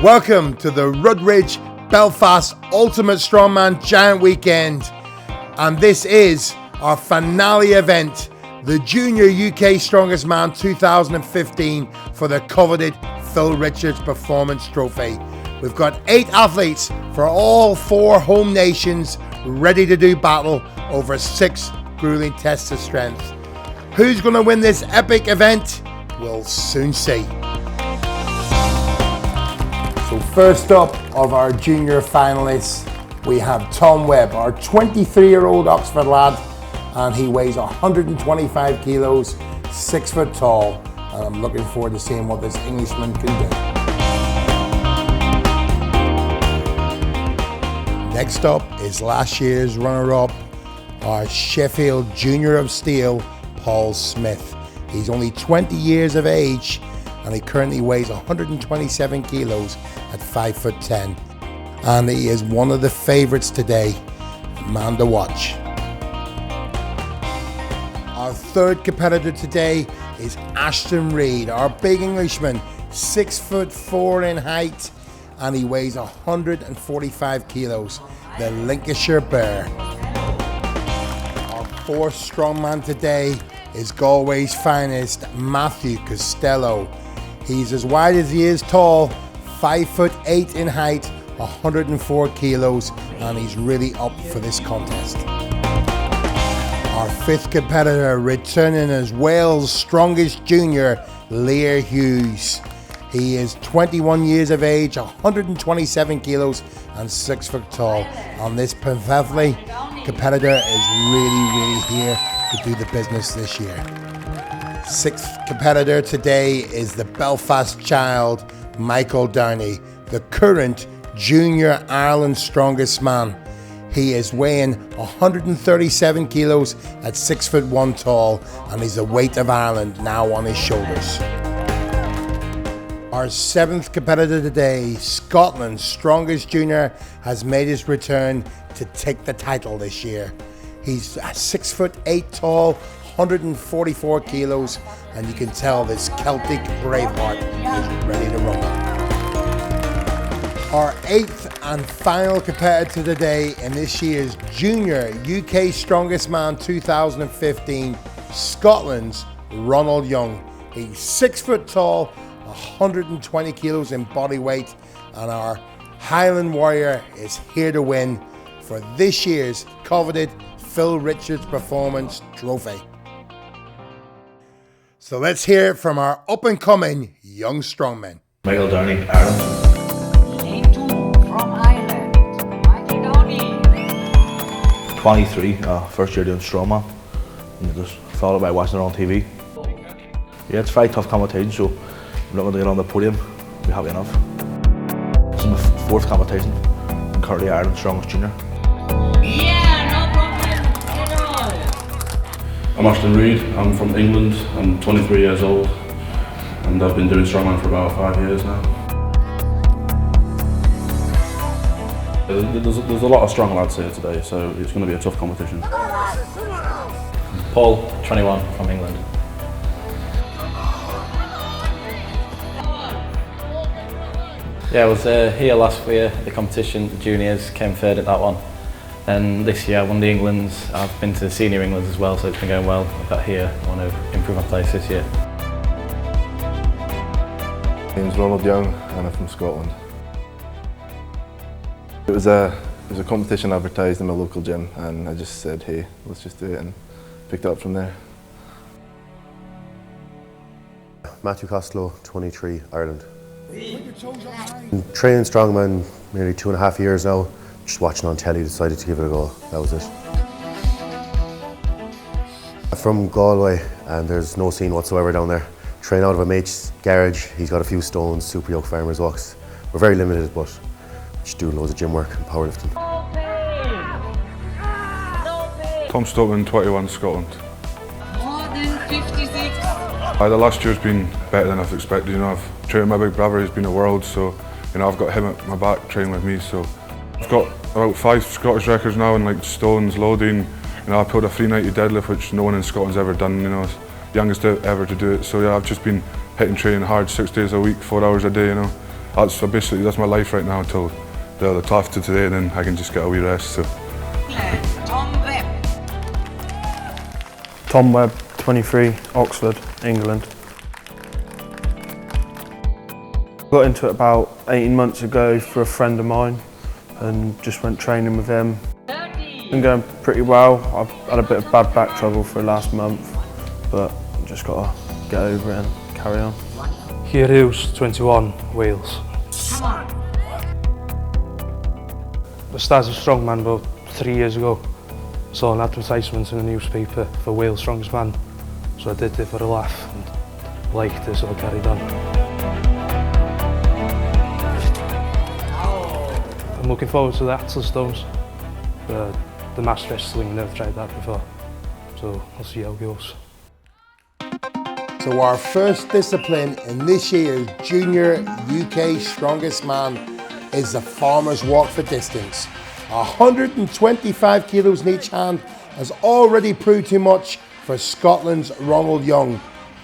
Welcome to the Rudridge Belfast Ultimate Strongman Giant Weekend, and this is our finale event, the Junior UK Strongest Man 2015 for the coveted Phil Richards Performance Trophy. We've got 8 athletes for all 4 home nations ready to do battle over 6 grueling tests of strength. Who's going to win this epic event? We'll soon see. So first up of our junior finalists, we have Tom Webb, our 23-year-old Oxford lad, and he weighs 125 kilos, 6 foot tall, and I'm looking forward to seeing what this Englishman can do. Next up is last year's runner-up, our Sheffield Junior of Steel, Paul Smith. He's only 20 years of age, and he currently weighs 127 kilos at 5'10", and he is one of the favourites today, man to watch. Our third competitor today is Ashton Reed, our big Englishman, 6'4" in height, and he weighs 145 kilos, the Lancashire Bear. Our fourth strongman today is Galway's finest, Matthew Costello. He's as wide as he is tall, 5'8" in height, 104 kilos, and he's really up for this contest. Our fifth competitor, returning as Wales' strongest junior, Lear Hughes. He is 21 years of age, 127 kilos, and 6 foot tall. And this pentathlete competitor is really here to do the business this year. Sixth competitor today is the Belfast child, Michael Downey, the current Junior Ireland strongest man. He is weighing 137 kilos at 6'1" tall, and he's the weight of Ireland now on his shoulders. Our seventh competitor today, Scotland's strongest junior, has made his return to take the title this year. He's 6'8" tall, 144 kilos, and you can tell this Celtic Braveheart is ready to rumble. Our eighth and final competitor today in this year's Junior UK Strongest Man 2015, Scotland's Ronald Young. He's 6 foot tall, 120 kilos in body weight, and our Highland Warrior is here to win for this year's coveted Phil Richards Performance Trophy. So let's hear it from our up-and-coming young strongmen. Michael Downey, Ireland. From Ireland, Michael Downey. 23, first year doing strongman. And I just thought about watching it on TV. Yeah, it's very tough competition, so I'm not going to get on the podium. I'll be happy enough. This is my 4th competition. I'm currently Ireland's strongest junior. I'm Ashton Reed, I'm from England, I'm 23 years old, and I've been doing strongman for about 5 years now. There's a lot of strong lads here today, so it's going to be a tough competition. Paul, 21, from England. Yeah, I was here last year at the competition, the juniors, came third at that one. And this year I won the Englands. I've been to the senior Englands as well, so it's been going well. I've got here, I want to improve my place this year. My name's Ronald Young and I'm from Scotland. It was a competition advertised in my local gym, and I just said, hey, let's just do it, and picked it up from there. Matthew Costello, 23, Ireland. Been training strongman nearly 2.5 years now. Just watching on telly, decided to give it a go. That was it. I'm from Galway, and there's no scene whatsoever down there. Train out of a mate's garage. He's got a few stones, super yoke farmers walks. We're very limited, but just doing loads of gym work and powerlifting. Tom Stockman, 21, Scotland. More than 56. The last year's been better than I've expected. I've trained my big brother, he's been a world, so I've got him at my back training with me. So I've got about 5 Scottish records now in like stones, loading. I pulled a 390 deadlift, which no one in Scotland's ever done. Youngest ever to do it. So yeah, I've just been hitting training hard 6 days a week, 4 hours a day. that's my life right now until the after today, and then I can just get a wee rest. So. Tom Webb. Tom Webb, 23, Oxford, England. Got into it about 18 months ago for a friend of mine and just went training with him. 30. Been going pretty well. I've had a bit of bad back trouble for the last month, but just got to get over it and carry on. Here Hughes, 21, Wales. Come on. I started as a strongman about 3 years ago. I saw an advertisement in the newspaper for Wales Strongest Man, so I did it for a laugh and liked it, so I carried on. I'm looking forward to the Atlas Stones, the mass wrestling. Never tried that before, so I'll see how it goes. So our first discipline in this year's Junior UK Strongest Man is the farmer's walk for distance. 125 kilos in each hand has already proved too much for Scotland's Ronald Young.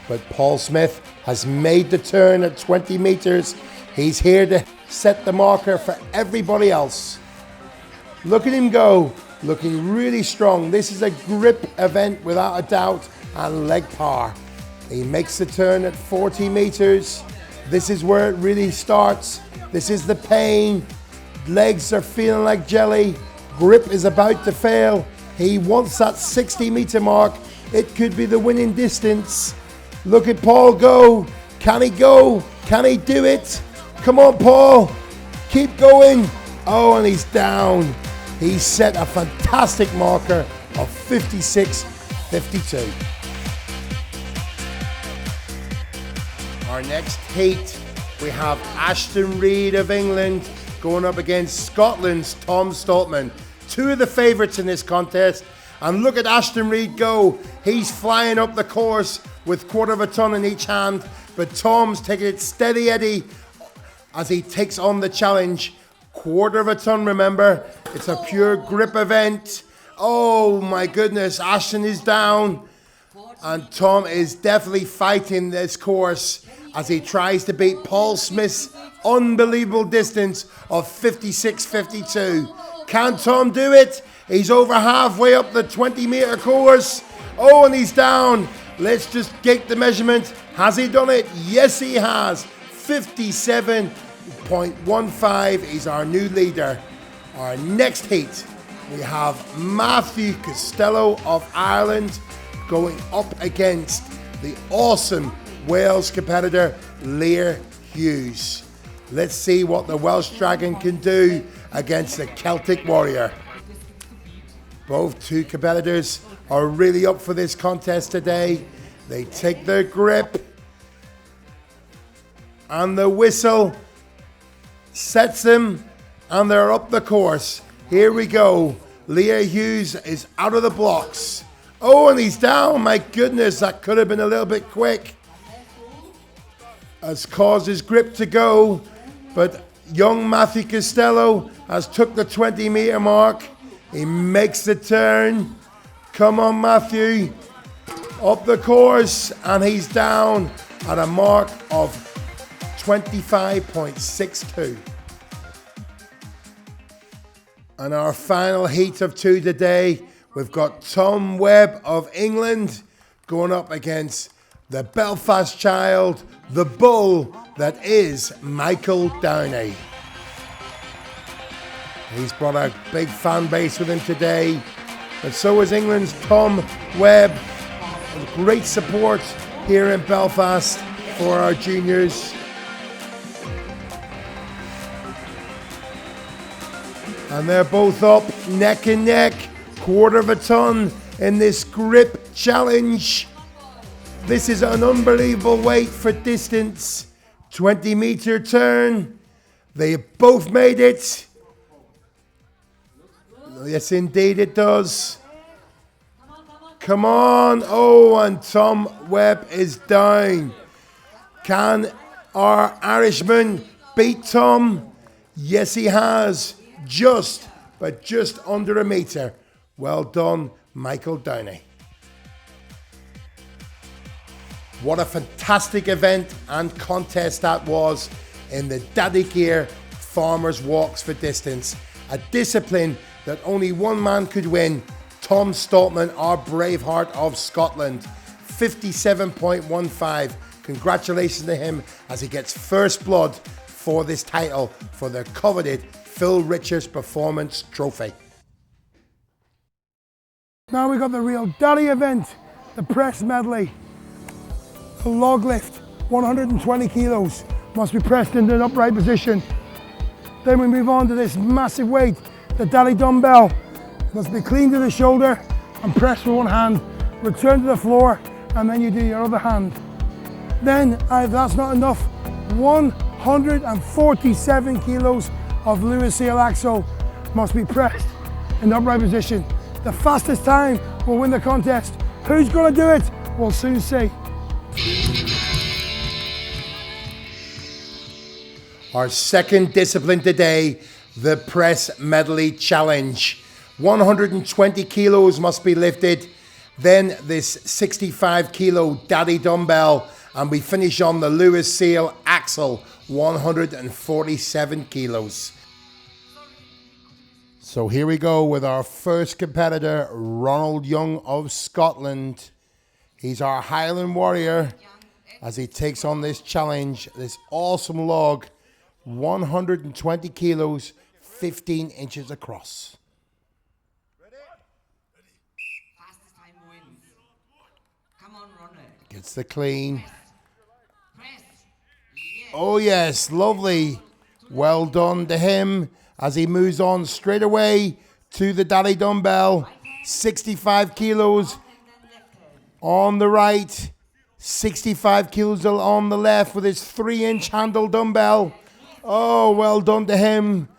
But Paul Smith has made the turn at 20 metres. He's here to set the marker for everybody else. Look at him go, looking really strong. This is a grip event without a doubt, and leg power. He makes the turn at 40 metres. This is where it really starts. This is the pain. Legs are feeling like jelly. Grip is about to fail. He wants that 60-metre mark. It could be the winning distance. Look at Paul go. Can he go? Can he do it? Come on, Paul. Keep going. Oh, and he's down. He set a fantastic marker of 56.52. Our next heat, we have Ashton Reed of England going up against Scotland's Tom Stoltman. Two of the favourites in this contest. And look at Ashton Reed go. He's flying up the course with 1/4 of a ton in each hand. But Tom's taking it steady Eddie as he takes on the challenge. 1/4 of a ton, remember. It's a pure grip event. Oh my goodness, Ashton is down. And Tom is definitely fighting this course as he tries to beat Paul Smith's unbelievable distance of 56.52. Can Tom do it? He's over halfway up the 20-metre course. Oh, and he's down. Let's just get the measurement. Has he done it? Yes, he has. 57.15 is our new leader. Our next heat, we have Matthew Costello of Ireland going up against the awesome Wales competitor Lear Hughes. Let's see what the Welsh Dragon can do against the Celtic Warrior. Both two competitors are really up for this contest today. They take their grip and the whistle sets them and they're up the course. Here we go. Lear Hughes is out of the blocks. Oh, and he's down. My goodness, that could have been a little bit quick. Has caused his grip to go, but young Matthew Costello has took the 20-metre mark. He makes the turn. Come on, Matthew. Up the course, and he's down at a mark of 25.62. And our final heat of two today, we've got Tom Webb of England going up against the Belfast child, the bull that is Michael Downey. He's brought a big fan base with him today, but so is England's Tom Webb. Great support here in Belfast for our juniors. And they're both up neck and neck, 1/4 of a ton in this grip challenge. This is an unbelievable weight for distance. 20-metre turn. They both made it. Yes, indeed it does. Come on. Oh, and Tom Webb is down. Can our Irishman beat Tom? Yes, he has. Just under a metre. Well done, Michael Downey. What a fantastic event and contest that was. in the Daddy Gear Farmers Walks for Distance, a discipline that only one man could win. Tom Stoltman, our Braveheart of Scotland, 57.15. Congratulations to him as he gets first blood for this title for the coveted Phil Richards Performance Trophy. Now we got the real daddy event, the press medley. The log lift, 120 kilos, must be pressed into an upright position. Then we move on to this massive weight, the daddy dumbbell. It must be clean to the shoulder and pressed with one hand. Return to the floor and then you do your other hand. Then, if that's not enough, 147 kilos of Lewis seal axle must be pressed in the upright position. The fastest time will win the contest. Who's going to do it? We'll soon see. Our second discipline today, the press medley challenge. 120 kilos must be lifted, then this 65 kilo daddy dumbbell, and we finish on the Lewis seal axle, 147 kilos. So here we go with our first competitor, Ronald Young of Scotland. He's our Highland warrior as he takes on this challenge, this awesome log, 120 kilos, 15 inches across. Fastest time wins. Come on, runner. Gets the clean. Press. Oh yes, lovely. Well done to him as he moves on straight away to the daddy dumbbell. 65 kilos on the right, 65 kilos on the left with his 3-inch handle dumbbell. Oh, well done to him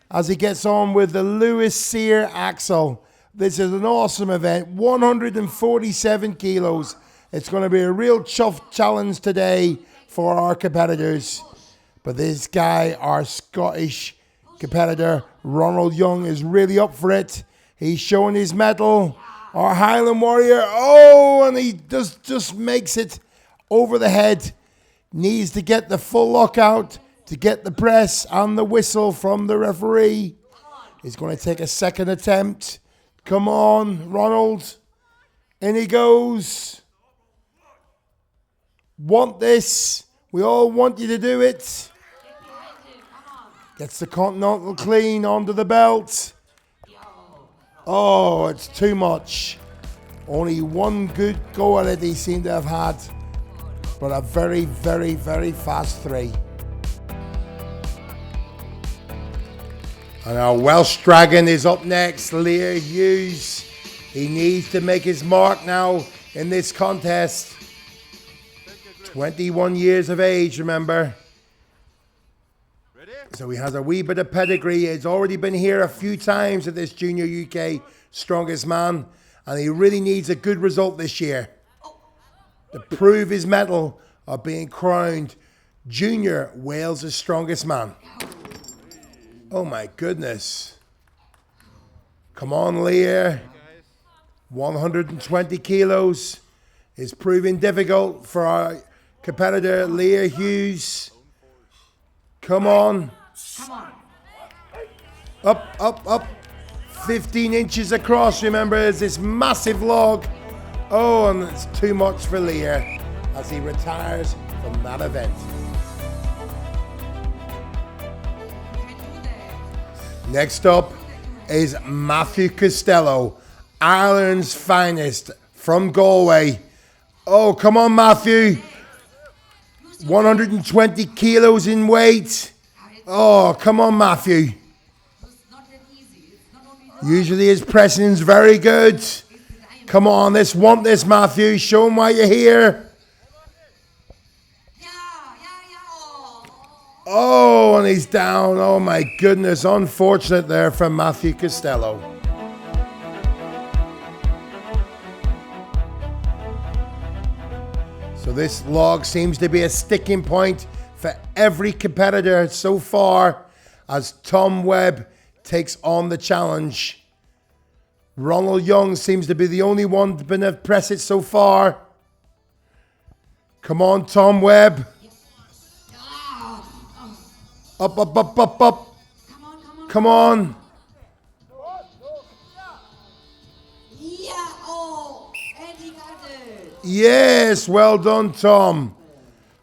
as he gets on with the Lewis Sear axle. This is an awesome event, 147 kilos. It's going to be a real tough challenge today for our competitors. But this guy, our Scottish competitor, Ronald Young, is really up for it. He's showing his mettle. Our Highland warrior, oh, and he just makes it over the head. Needs to get the full lockout to get the press and the whistle from the referee. He's going to take a second attempt. Come on, Ronald. In he goes. Want this. We all want you to do it. Gets the continental clean onto the belt. Oh, it's too much. Only one good go at it he seemed to have had. But a very, very, very fast 3. And our Welsh Dragon is up next, Lear Hughes. He needs to make his mark now in this contest. 21 years of age, remember. So he has a wee bit of pedigree. He's already been here a few times at this Junior UK Strongest Man. And he really needs a good result this year to prove his mettle of being crowned Junior Wales' Strongest Man. Oh my goodness. Come on, Lear. 120 kilos is proving difficult for our competitor, Lear Hughes. Come on. Up, up, up. 15 inches across, remember, is this massive log. Oh, and it's too much for Lear as he retires from that event. Next up is Matthew Costello, Ireland's finest from Galway. Oh, come on, Matthew. 120 kilos in weight. Oh, come on, Matthew. Usually his pressing's very good. Come on, let's want this, Matthew. Show him why you're here. Oh, and he's down. Oh my goodness, unfortunate there from Matthew Costello. So this log seems to be a sticking point for every competitor so far as Tom Webb takes on the challenge. Ronald Young seems to be the only one to been able to press it so far. Come on, Tom Webb. Up, up, up, up, up. Come on. Yeah, oh, and he got it. Yes, well done, Tom.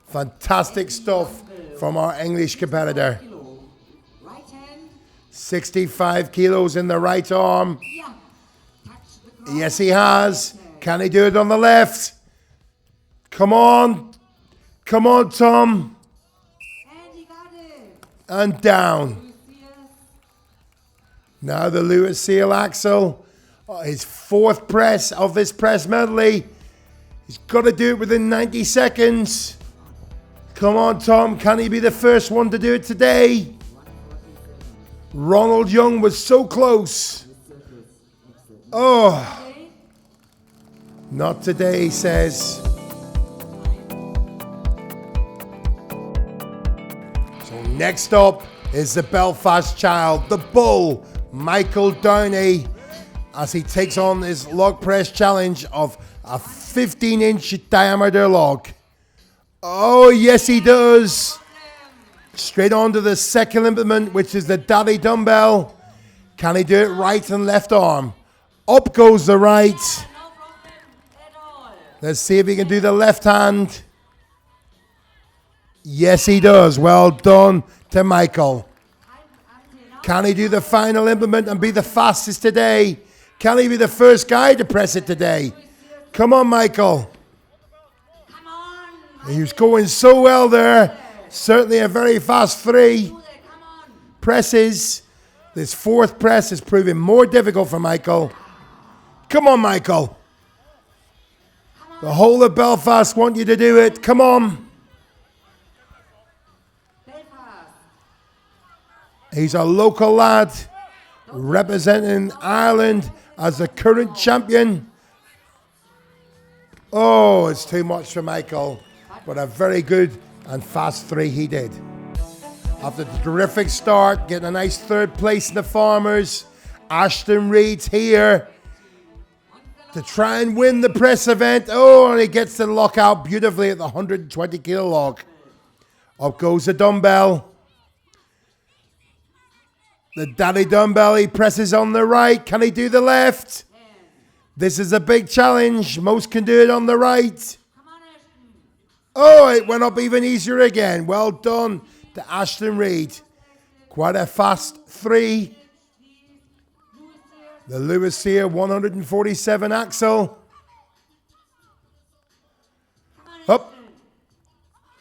Fantastic stuff from our English competitor. Right hand. 65 kilos in the right arm. Yeah. Touch the ground. Yes, he has. Can he do it on the left? Come on. Come on, Tom. And he got it. And down. Now the Lewis Seal Axel. His fourth press of this press medley. He's got to do it within 90 seconds. Come on, Tom. Can he be the first one to do it today? Ronald Young was so close. Oh. Not today, he says. So next up is the Belfast child, the bull, Michael Downey, as he takes on his log press challenge of a 15-inch diameter log. Oh, yes, he does. Straight on to the second implement, which is the daddy dumbbell. Can he do it right and left arm? Up goes the right. Let's see if he can do the left hand. Yes, he does. Well done to Michael. Can he do the final implement and be the fastest today? Can he be the first guy to press it today? Come on, Michael. He was going so well there. Certainly a very fast 3 presses. This fourth press is proving more difficult for Michael. Come on, Michael. The whole of Belfast want you to do it. Come on. He's a local lad representing Ireland as the current champion. Oh, it's too much for Michael, but a very good and fast 3 he did. After the terrific start, getting a nice third place in the Farmers, Ashton Reed's here to try and win the press event. Oh, and he gets the lockout beautifully at the 120 kilo log. Up goes the dumbbell. The daddy dumbbell, he presses on the right. Can he do the left? This is a big challenge. Most can do it on the right. Oh, it went up even easier again. Well done to Ashton Reed. Quite a fast 3. The Lewis Sear 147 axle. Up.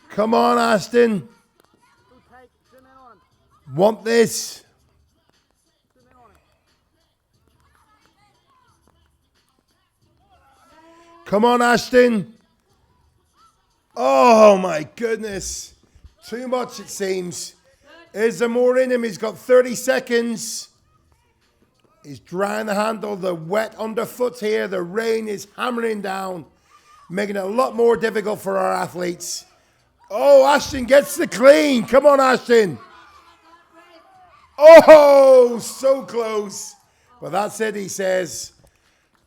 Come on, Ashton. Want this. Come on, Ashton. Oh, my goodness. Too much, it seems. Is there more in him? He's got 30 seconds. He's drying the handle, the wet underfoot here. The rain is hammering down, making it a lot more difficult for our athletes. Oh, Ashton gets the clean. Come on, Ashton. Oh, so close. But that's it, he says.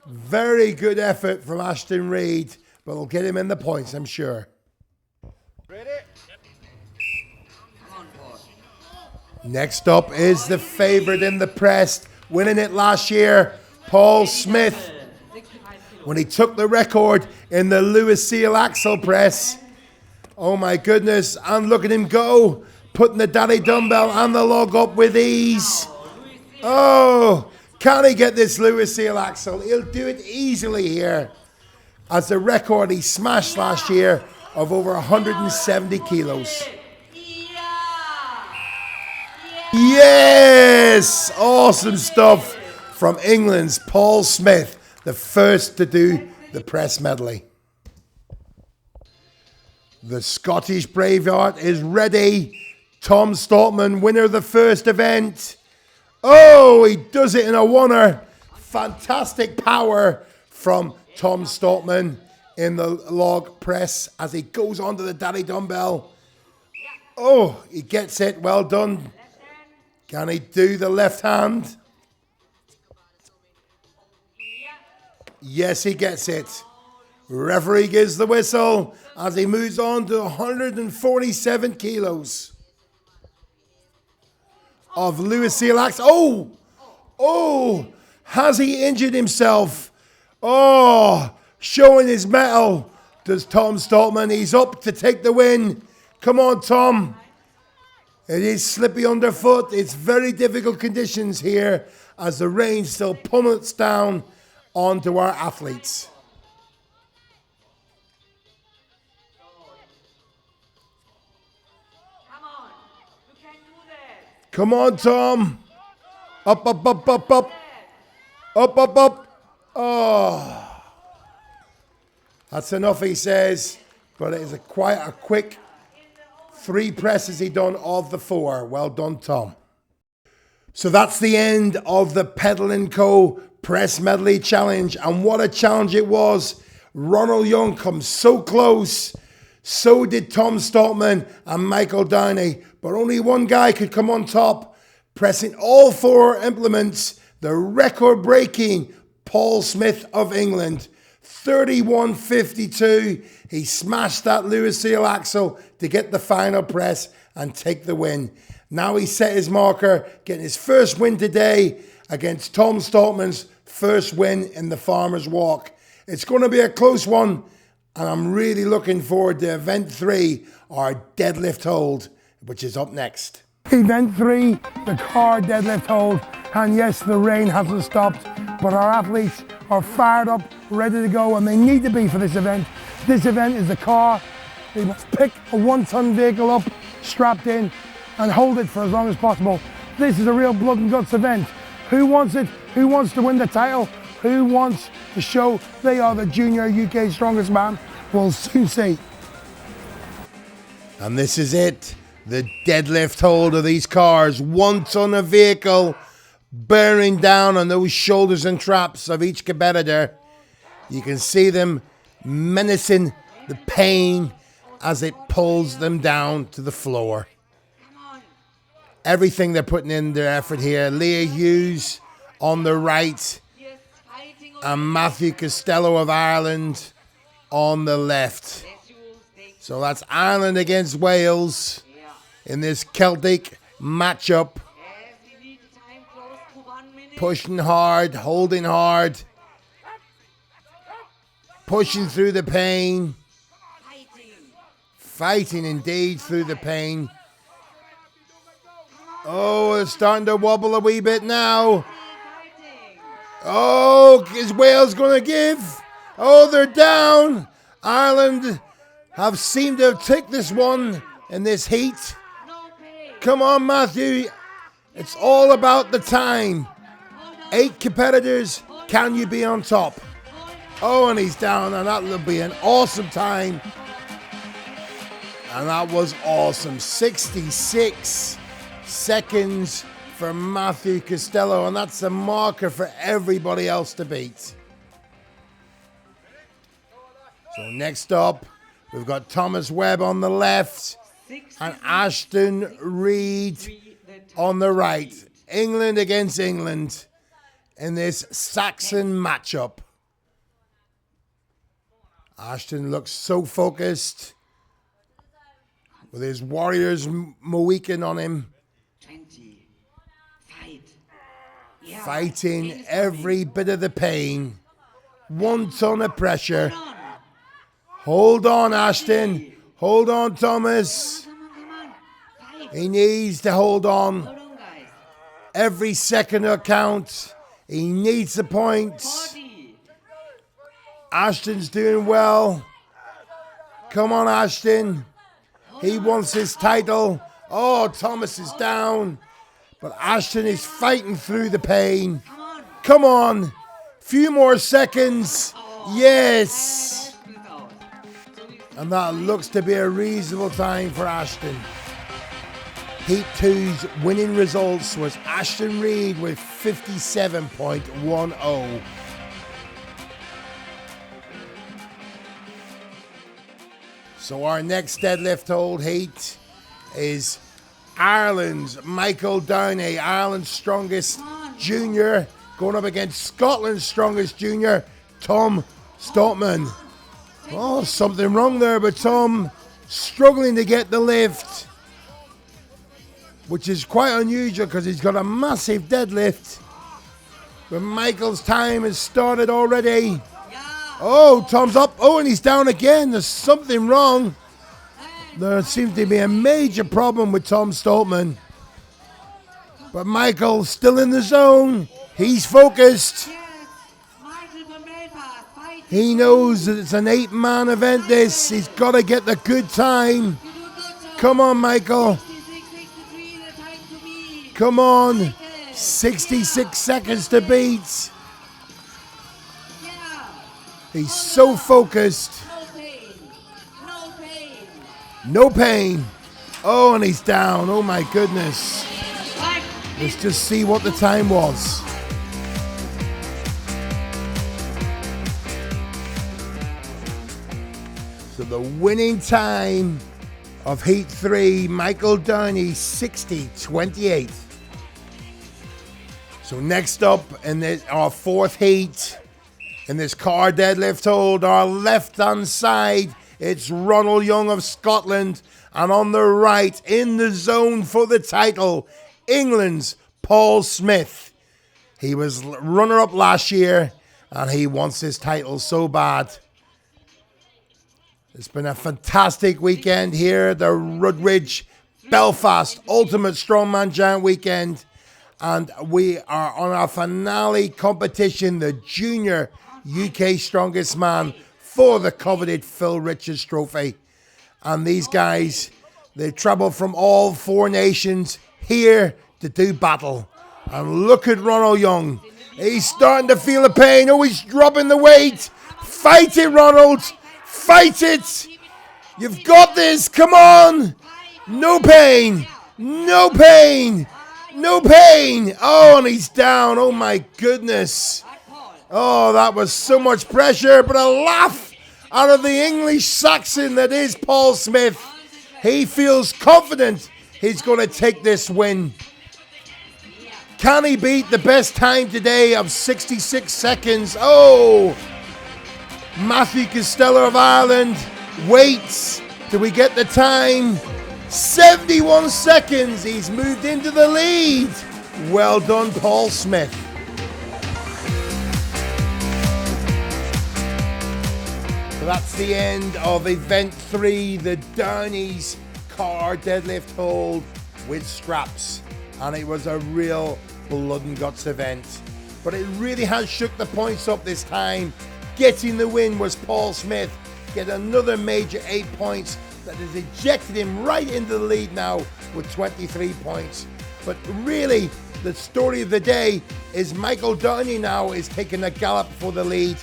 Very good effort from Ashton Reed, but it'll get him in the points, I'm sure. Ready? Next up is the favorite in the press, winning it last year, Paul Smith, when he took the record in the Lewis Seal Axle press. Oh my goodness, and look at him go, putting the daddy dumbbell and the log up with ease. Oh, can he get this Lewis Seal Axle? He'll do it easily here, as the record he smashed last year of over 170 kilos. Yes! Awesome stuff from England's Paul Smith, the first to do the press medley. The Scottish Braveheart is ready. Tom Stoltman, winner of the first event. Oh, he does it in a oneer. Fantastic power from Tom Stoltman in the log press as he goes onto the daddy dumbbell. Oh, he gets it. Well done. Can he do the left hand? Yes, he gets it. Referee gives the whistle as he moves on to 147 kilos. of Lucille Axe. Oh! Oh! Has he injured himself? Oh! Showing his mettle. Does Tom Stoltman. He's up to take the win. Come on, Tom. It is slippy underfoot. It's very difficult conditions here as the rain still pummels down onto our athletes. Come on, Tom. Up, up, up, up, up. Up, up, up. Oh. That's enough, he says. But it is quite a quick 3 presses he done of the 4. Well done, Tom. So that's the end of the Pedal & Co. Press Medley Challenge. And what a challenge it was. Ronald Young comes so close. So did Tom Stoltman and Michael Downey. But only one guy could come on top, pressing all 4 implements. The record-breaking Paul Smith of England. 31.52. He smashed that Lucille axle to get the final press and take the win. Now he set his marker, getting his first win today against Tom Stoltman's first win in the Farmer's Walk. It's going to be a close one, and I'm really looking forward to Event 3, our deadlift hold, which is up next. Event 3, the car deadlift hold. And yes, the rain hasn't stopped, but our athletes are fired up, ready to go, and they need to be for this event. This event is the car. They must pick a 1-ton vehicle up, strapped in, and hold it for as long as possible. This is a real blood and guts event. Who wants it? Who wants to win the title? Who wants to show they are the junior UK strongest man? We'll soon see. And this is it. The deadlift hold of these cars. 1 ton of vehicle bearing down on those shoulders and traps of each competitor. You can see them menacing the pain as it pulls them down to the floor. Everything they're putting in their effort here. Leah Hughes on the right and Matthew Costello of Ireland on the left. So that's Ireland against Wales in this Celtic matchup. Pushing hard, holding hard, pushing through the pain, fighting indeed through the pain. Oh, it's starting to wobble a wee bit now. Oh, is Wales going to give? Oh, they're down. Ireland have seemed to have taken this one in this heat. Come on, Matthew. It's all about the time. 8 competitors, can you be on top? Oh, and he's down, and that will be an awesome time. And that was awesome. 66 seconds for Matthew Costello, and that's a marker for everybody else to beat. So next up, we've got Thomas Webb on the left and Ashton Reed on the right. England against England in this Saxon matchup. Ashton looks so focused with his Warriors Mohican on him. Fighting every bit of the pain. 1 ton of pressure. Hold on, Ashton. Hold on, Thomas. He needs to hold on. Every second will count. He needs the points. Ashton's doing well. Come on, Ashton. He wants his title. Oh, Thomas is down. But Ashton is fighting through the pain. Come on. Few more seconds. Yes. And that looks to be a reasonable time for Ashton. Heat 2's winning results was Ashton Reed with 57.10. So our next deadlift hold heat is Ireland's Michael Downey, Ireland's strongest junior, going up against Scotland's strongest junior, Tom Stoltman. Oh, something wrong there, but Tom struggling to get the lift. which is quite unusual because he's got a massive deadlift. But Michael's time has started already. Oh, Tom's up. Oh, and he's down again. There's something wrong. There seems to be a major problem with Tom Stoltman. But Michael still in the zone. He's focused. He knows that it's an 8-man event this. He's got to get the good time. Come on, Michael. Come on. 66 seconds to beat. He's so focused. No pain. Oh, and he's down. Oh, my goodness. Let's just see what the time was. So the winning time of Heat 3, Michael Downey, 60:28. So next up in our fourth heat, in this car deadlift hold, our left-hand side, it's Ronald Young of Scotland. And on the right, in the zone for the title, England's Paul Smith. He was runner-up last year, and he wants his title so bad. It's been a fantastic weekend here, the Rudridge Belfast Ultimate Strongman Giant Weekend. And we are on our finale competition, the Junior UK Strongest Man for the coveted Phil Richards Trophy. And these guys, they travel from all 4 nations here to do battle. And look at Ronald Young. He's starting to feel the pain. Oh, he's dropping the weight. Fight it, Ronald. Fight it. You've got this. Come on. No pain. No pain. No pain. Oh, and he's down. Oh, my goodness. Oh, that was so much pressure. But a laugh out of the English Saxon that is Paul Smith. He feels confident he's going to take this win. Can he beat the best time today of 66 seconds? Oh, Matthew Costello of Ireland waits. Do we get the time? 71 seconds. He's moved into the lead. Well done, Paul Smith. So that's the end of event 3, the Downey's car deadlift hold with straps. And it was a real blood and guts event. But it really has shook the points up this time. Getting the win was Paul Smith. Get another major 8 points that has ejected him right into the lead now with 23 points. But really, the story of the day is Michael Downey now is taking a gallop for the lead.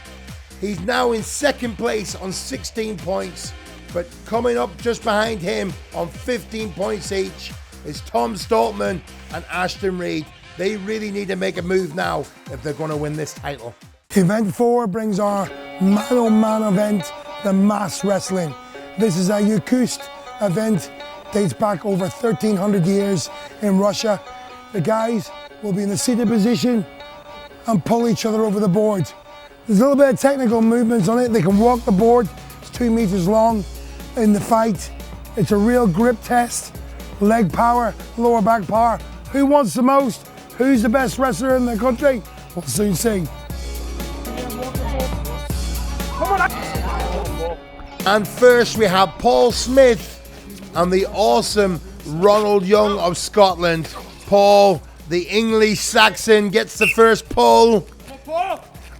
He's now in second place on 16 points, but coming up just behind him on 15 points each is Tom Stoltman and Ashton Reed. They really need to make a move now if they're going to win this title. Event 4 brings our man-on-man event, the mass wrestling. This is a Yakutsk event, dates back over 1,300 years in Russia. The guys will be in the seated position and pull each other over the board. There's a little bit of technical movements on it. They can walk the board. It's 2 meters long in the fight. It's a real grip test. Leg power, lower back power. Who wants the most? Who's the best wrestler in the country? We'll soon see. And first we have Paul Smith and the awesome Ronald Young of Scotland. Paul, the English Saxon, gets the first pull.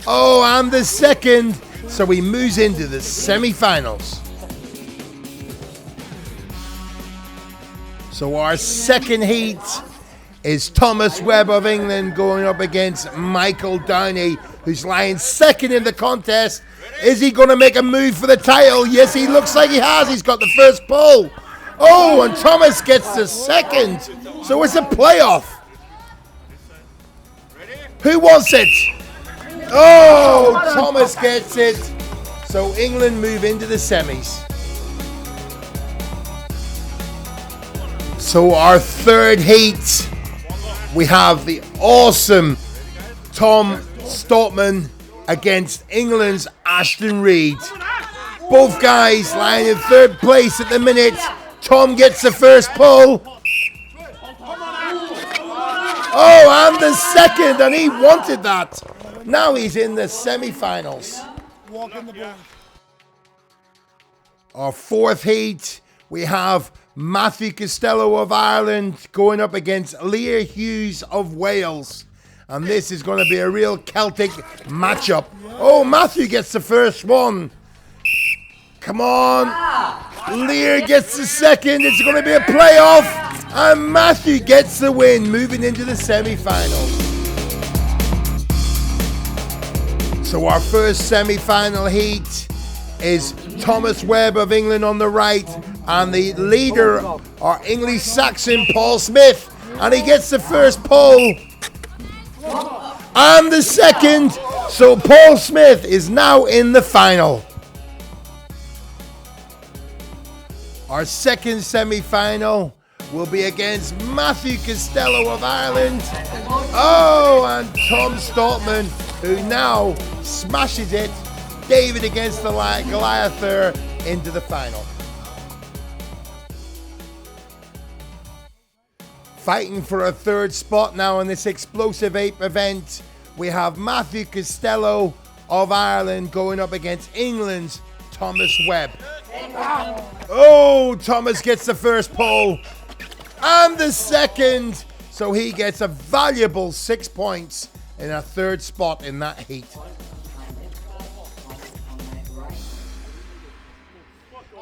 Oh, and the second. So he moves into the semi-finals. So our second heat is Thomas Webb of England going up against Michael Downey, who's lying second in the contest. Is he going to make a move for the title? Yes, he looks like he has. He's got the first pull. Oh, and Thomas gets the second. So it's a playoff. Who wants it? Oh, Thomas gets it. So England move into the semis. So our third heat, we have the awesome Tom Stoltman against England's Ashton Reed. Both guys lying in third place at the minute. Tom gets the first pull. Oh, and the second, and he wanted that. Now he's in the semi-finals. Our fourth heat, we have Matthew Costello of Ireland going up against Leah Hughes of Wales. And this is going to be a real Celtic matchup. Oh, Matthew gets the first one. Come on. Leah gets the second. It's going to be a playoff. And Matthew gets the win, moving into the semi-finals. So our first semi-final heat is Thomas Webb of England on the right, and the leader, our English Saxon, Paul Smith. And he gets the first pole. And the second. So Paul Smith is now in the final. Our second semi-final will be against Matthew Costello of Ireland. Oh, and Tom Stoltman, who now smashes it. David against the Goliath there into the final. Fighting for a third spot now in this explosive ape event, we have Matthew Costello of Ireland going up against England's Thomas Webb. Oh, Thomas gets the first pole and the second, so he gets a valuable 6 points in a third spot in that heat.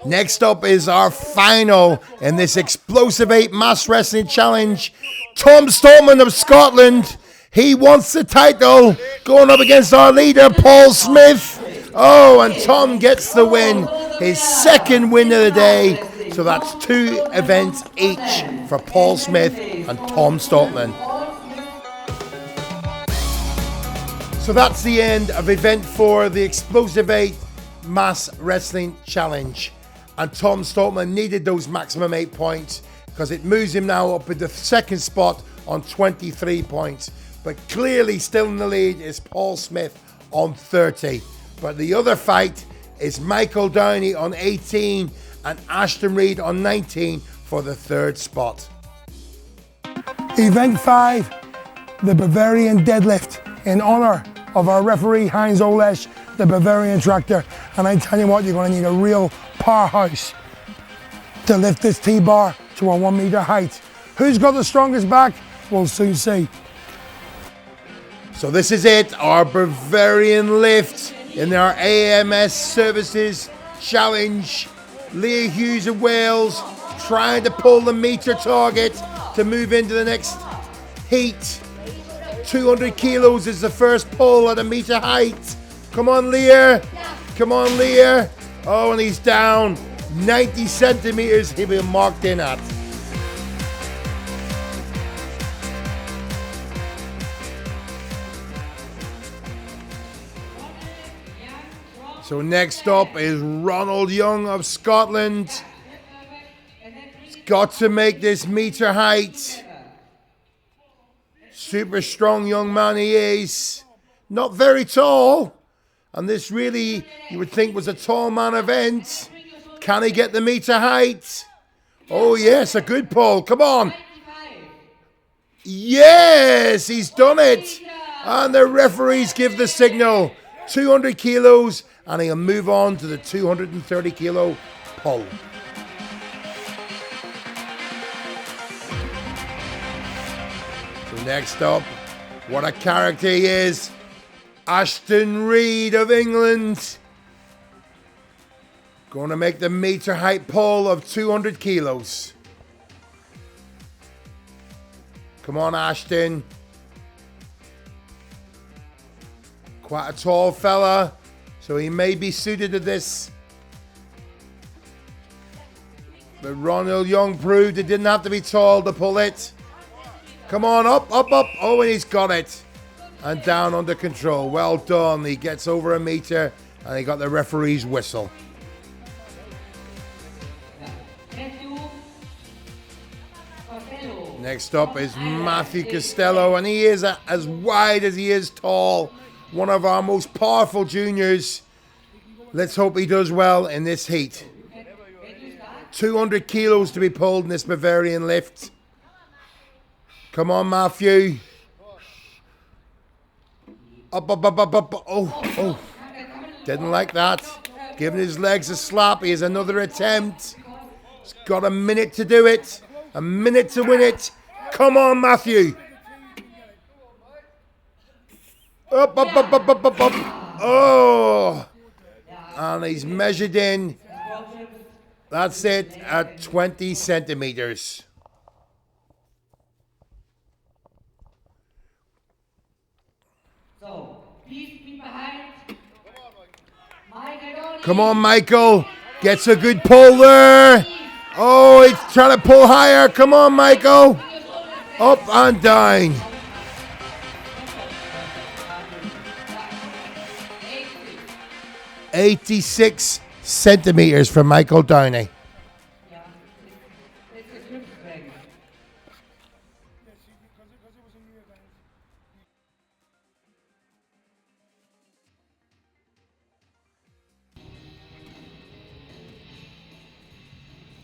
Next up is our final in this explosive 8 mass wrestling challenge. Tom Stoltman of Scotland. He wants the title, going up against our leader, Paul Smith. Oh, and Tom gets the win, his second win of the day. So that's 2 events each for Paul Smith and Tom Stoltman. So that's the end of event 4, the Explosive 8 Mass Wrestling Challenge. And Tom Stoltman needed those maximum 8 points because it moves him now up in the second spot on 23 points. But clearly still in the lead is Paul Smith on 30. But the other fight is Michael Downey on 18 and Ashton Reed on 19 for the third spot. Event 5, the Bavarian deadlift, in honor of our referee Heinz Olesch, the Bavarian tractor. And I tell you what, you're going to need a real powerhouse to lift this T-bar to a 1 meter height. Who's got the strongest back? We'll soon see. So this is it, our Bavarian lift in our AMS Services Challenge. Leah Hughes of Wales trying to pull the meter target to move into the next heat. 200 kilos is the first pull at a meter height. Come on, Leah. Come on, Leah. Oh, and he's down 90 centimeters he'll be marked in at. So next up is Ronald Young of Scotland. He's got to make this meter height. Super strong young man he is. Not very tall. And this really, you would think, was a tall man event. Can he get the meter height? Oh yes, a good pull. Come on. Yes, he's done it. And the referees give the signal. 200 kilos, and he'll move on to the 230 kilo pull. So next up, what a character he is. Ashton Reed of England. Going to make the meter height pull of 200 kilos. Come on, Ashton. Quite a tall fella, so he may be suited to this. But Ronald Young proved it didn't have to be tall to pull it. Come on, up, up, up. Oh, and he's got it. And down under control. Well done. He gets over a meter, and he got the referee's whistle. Next up is Matthew Costello, and he is as wide as he is tall. One of our most powerful juniors. Let's hope he does well in this heat. 200 kilos to be pulled in this Bavarian lift. Come on, Matthew. Up, up, up, up, up. Oh, oh. Didn't like that. Giving his legs a slap. Here's another attempt. He's got a minute to do it. A minute to win it. Come on, Matthew. Up, up, up, up, up, up, up. Oh. And he's measured in. That's it, at 20 centimeters. So, please be behind. Come on, Michael. Gets a good pull there. Oh, he's trying to pull higher. Come on, Michael. Up and down. 86 centimeters from Michael Downey.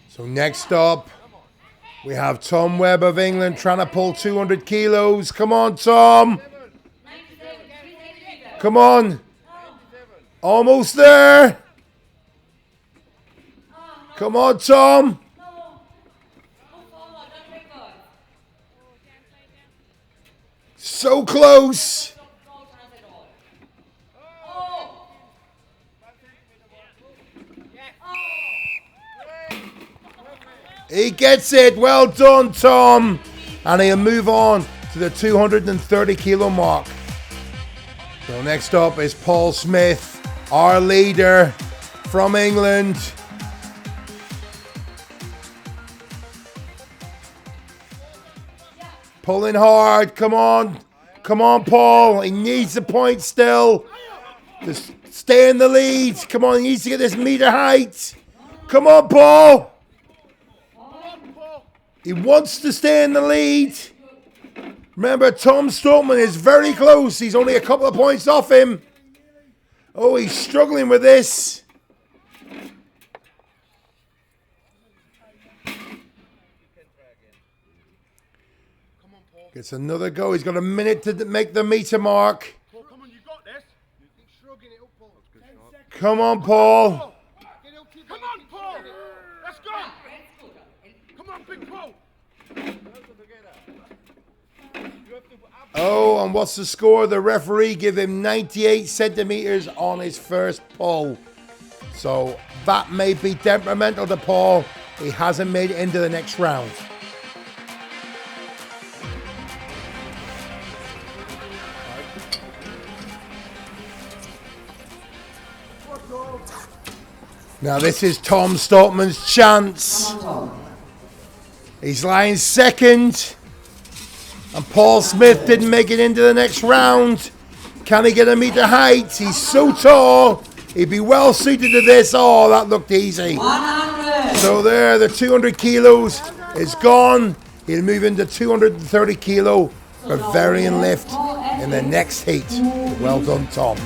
So next up, we have Tom Webb of England trying to pull 200 kilos. Come on, Tom. Come on. Almost there. Come on, Tom. So close. He gets it. Well done, Tom. And he'll move on to the 230 kilo mark. So next up is Paul Smith, our leader from England. Pulling hard. Come on. Come on, Paul. He needs the point still. Just stay in the lead. Come on, he needs to get this meter height. Come on, Paul. He wants to stay in the lead. Remember, Tom Stoltman is very close. He's only a couple of points off him. Oh, he's struggling with this. Gets another go. He's got a minute to make the meter mark. Come on, you got this. Come on, Paul. Come on, Paul. Let's go. Come on, big Paul. Oh, and what's the score? The referee gave him 98 centimeters on his first pull. So that may be temperamental to Paul. He hasn't made it into the next round. Now this is Tom Stoltman's chance. He's lying second. And Paul Smith didn't make it into the next round. Can he get a meter height? He's so tall. He'd be well suited to this. Oh, that looked easy. 100. So there, the 200 kilos is gone. He'll move into 230 kilo Bavarian lift in the next heat. Well done, Tom.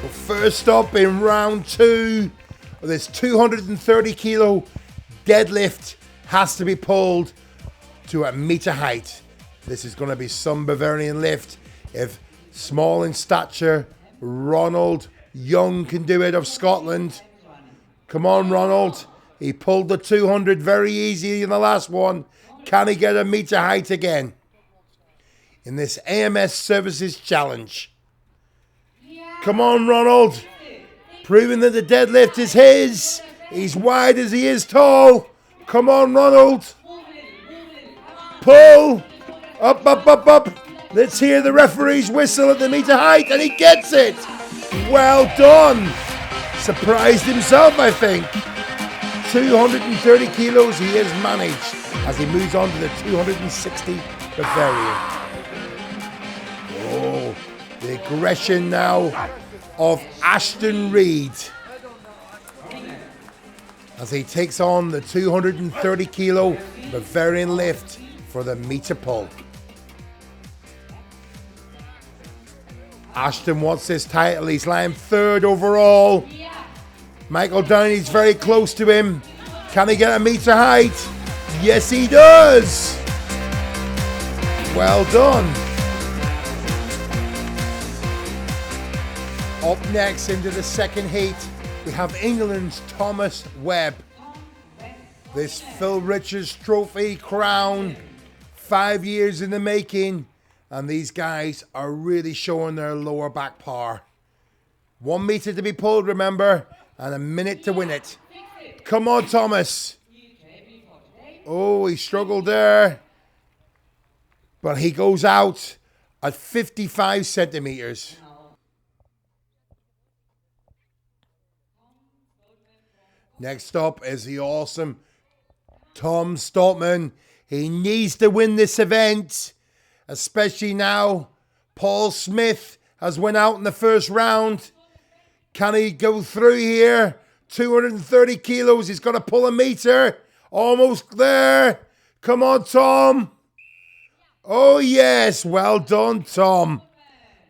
Well, first up in round two, this 230 kilo deadlift has to be pulled to a meter height. This is going to be some Bavarian lift. If small in stature, Ronald Young can do it of Scotland. Come on, Ronald. He pulled the 200 very easy in the last one. Can he get a meter height again in this AMS Services Challenge? Come on, Ronald. Proving that the deadlift is his. He's wide as he is tall. Come on, Ronald. Pull. Up, up, up, up. Let's hear the referee's whistle at the meter height, and he gets it. Well done. Surprised himself, I think. 230 kilos he has managed as he moves on to the 260 Bavarian. Oh, the aggression now of Ashton Reed as he takes on the 230 kilo Bavarian lift for the meter pull. Ashton wants this title. He's lying third overall. Michael Downey's very close to him. Can he get a meter height? Yes, he does. Well done. Up next into the second heat, we have England's Thomas Webb. This Phil Richards Trophy crown, 5 years in the making, and these guys are really showing their lower back power. 1 meter to be pulled, remember, and a minute to win it. Come on, Thomas. Oh, he struggled there. But he goes out at 55 centimeters. Next up is the awesome Tom Stoltman. He needs to win this event, especially now Paul Smith has went out in the first round. Can he go through here? 230 kilos. He's got to pull a meter. Almost there. Come on, Tom. Oh, yes. Well done, Tom.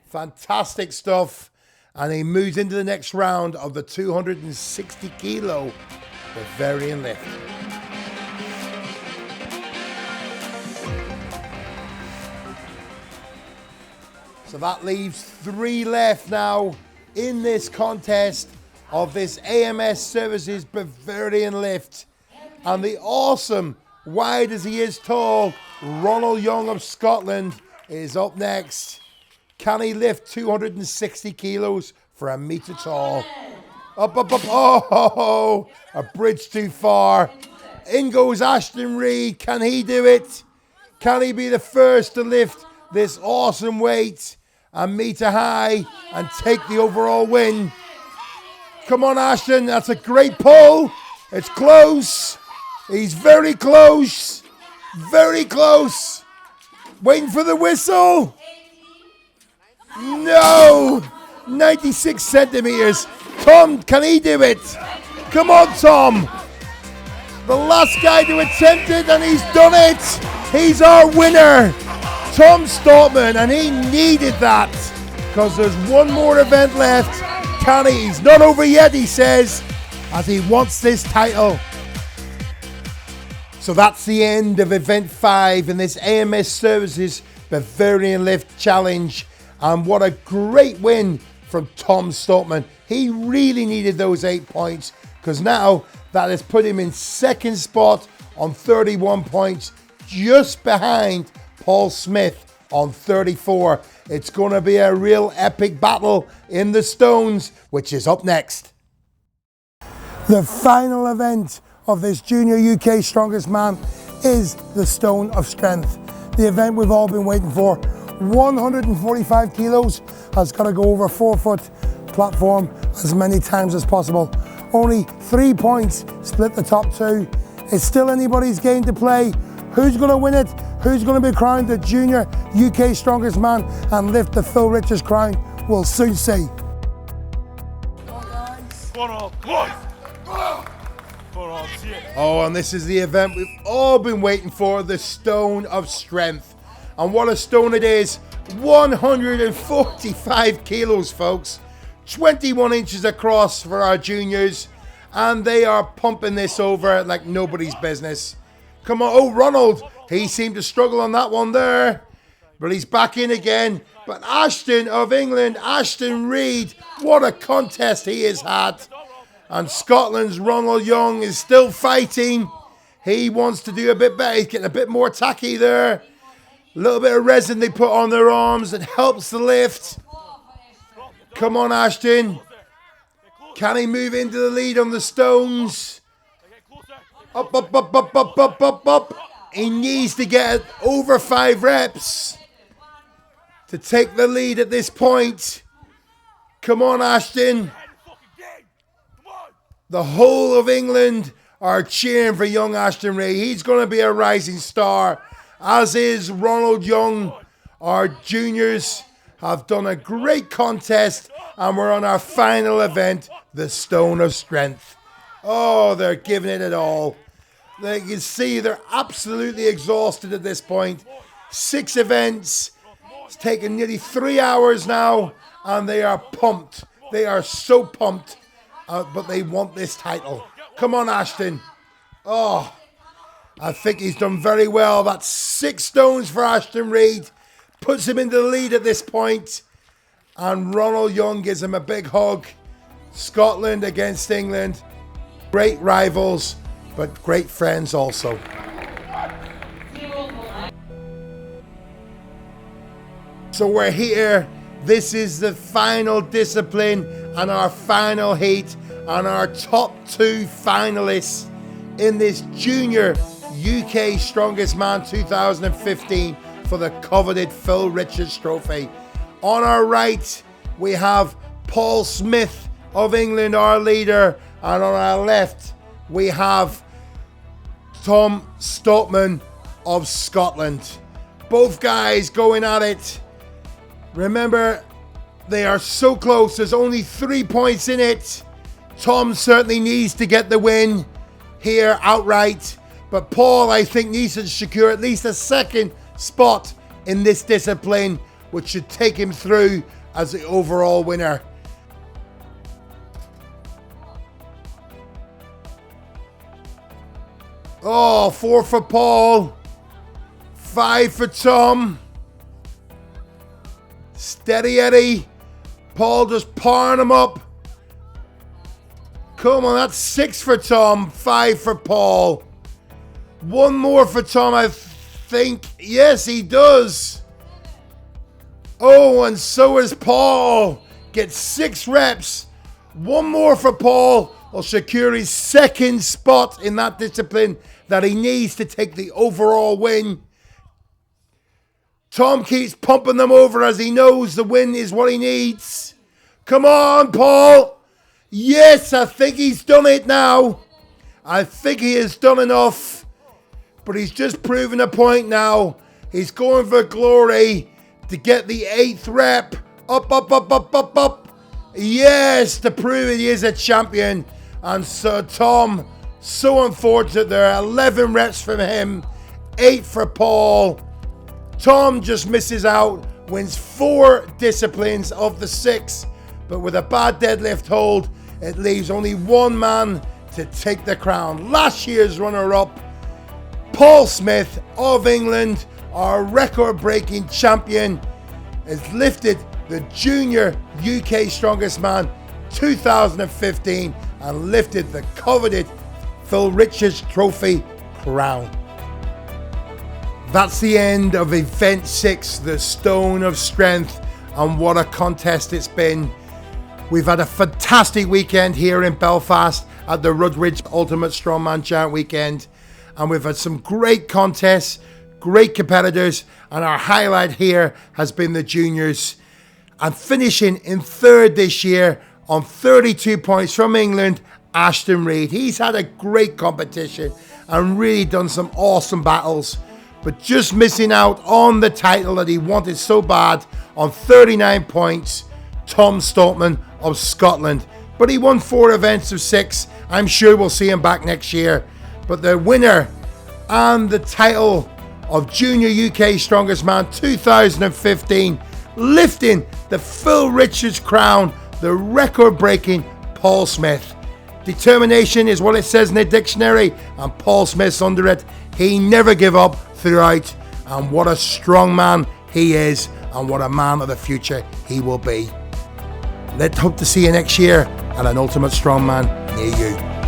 Fantastic stuff. And he moves into the next round of the 260 kilo Bavarian lift. So that leaves 3 left now in this contest of this AMS Services Bavarian lift. And the awesome, wide as he is tall, Ronald Young of Scotland is up next. Can he lift 260 kilos for a meter tall? Up, up, up. Oh, a bridge too far. In goes Ashton Reed. Can he do it? Can he be the first to lift this awesome weight a meter high and take the overall win? Come on, Ashton. That's a great pull. It's close. He's very close. Very close. Waiting for the whistle. No. 96 centimeters. Tom, can he do it? Come on, Tom. The last guy to attempt it, and he's done it. He's our winner, Tom Stoltman, and he needed that because there's one more event left. Can he? He's not over yet, he says, as he wants this title. So that's the end of event 5 in this AMS Services Bavarian Lift Challenge. And what a great win from Tom Stoltman. He really needed those 8 points because now that has put him in second spot on 31 points, just behind Paul Smith on 34. It's going to be a real epic battle in the stones, which is up next. The final event of this Junior UK Strongest Man is the Stone of Strength. The event we've all been waiting for. 145 kilos, has got to go over a 4-foot platform as many times as possible. Only 3 points split the top 2. It's still anybody's game to play. Who's going to win it? Who's going to be crowned the Junior UK Strongest Man and lift the Phil Richards crown? We'll soon see. Oh, and this is the event we've all been waiting for, the Stone of Strength. And what a stone it is, 145 kilos, folks. 21 inches across for our juniors. And they are pumping this over like nobody's business. Come on, oh, Ronald, he seemed to struggle on that one there. But he's back in again. But Ashton of England, Ashton Reed, what a contest he has had. And Scotland's Ronald Young is still fighting. He wants to do a bit better. He's getting a bit more tacky there. A little bit of resin they put on their arms that helps the lift. Come on, Ashton. Can he move into the lead on the stones? Up, up, up, up, up, up, up, up. He needs to get over 5 reps to take the lead at this point. Come on, Ashton. The whole of England are cheering for young Ashton Ray. He's going to be a rising star, as is Ronald Young. Our juniors have done a great contest, and we're on our final event, the Stone of Strength. Oh, they're giving it all. You can see they're absolutely exhausted at this point. 6 events. It's taken nearly 3 hours now, and they are pumped. They are so pumped, but they want this title. Come on, Ashton. Oh, I think he's done very well. That's 6 stones for Ashton Reid. Puts him in the lead at this point. And Ronald Young gives him a big hug. Scotland against England. Great rivals, but great friends also. So we're here. This is the final discipline and our final heat and our top 2 finalists in this Junior UK Strongest Man 2015 for the coveted Phil Richards Trophy. On our right, we have Paul Smith of England, our leader, and on our left, we have Tom Stoltman of Scotland. Both guys going at it. Remember, they are so close. There's only 3 points in it. Tom certainly needs to get the win here outright. But Paul, I think, needs to secure at least a second spot in this discipline, which should take him through as the overall winner. Oh, 4 for Paul. 5 for Tom. Steady Eddie. Paul just powering him up. Come on, that's 6 for Tom. 5 for Paul. 1 more for Tom, I think. Yes, he does. Oh, and so is Paul. Gets 6 reps. 1 more for Paul. Will secure his second spot in that discipline that he needs to take the overall win. Tom keeps pumping them over as he knows the win is what he needs. Come on, Paul. Yes, I think he's done it now. I think he has done enough. But he's just proven a point now. He's going for glory to get the 8th rep. Up, up, up, up, up, up. Yes, to prove he is a champion. And so Tom, so unfortunate there. 11 reps from him. 8 for Paul. Tom just misses out. Wins 4 disciplines of the 6. But with a bad deadlift hold, it leaves only 1 man to take the crown. Last year's runner-up, Paul Smith of England, our record-breaking champion, has lifted the Junior UK Strongest Man 2015 and lifted the coveted Phil Richards Trophy crown. That's the end of Event 6, the Stone of Strength, and what a contest it's been. We've had a fantastic weekend here in Belfast at the Rudridge Ultimate Strongman Giant Weekend, and we've had some great contests, great competitors, and our highlight here has been the juniors. And finishing in 3rd this year on 32 points from England, Ashton Reid. He's had a great competition and really done some awesome battles, but just missing out on the title that he wanted so bad on 39 points, Tom Stoltman of Scotland. But he won 4 events of 6. I'm sure we'll see him back next year. But the winner and the title of Junior UK Strongest Man 2015, lifting the Phil Richards crown, the record-breaking Paul Smith. Determination is what it says in the dictionary, and Paul Smith's under it. He never give up throughout, and what a strong man he is, and what a man of the future he will be. Let's hope to see you next year at an Ultimate Strongman near you.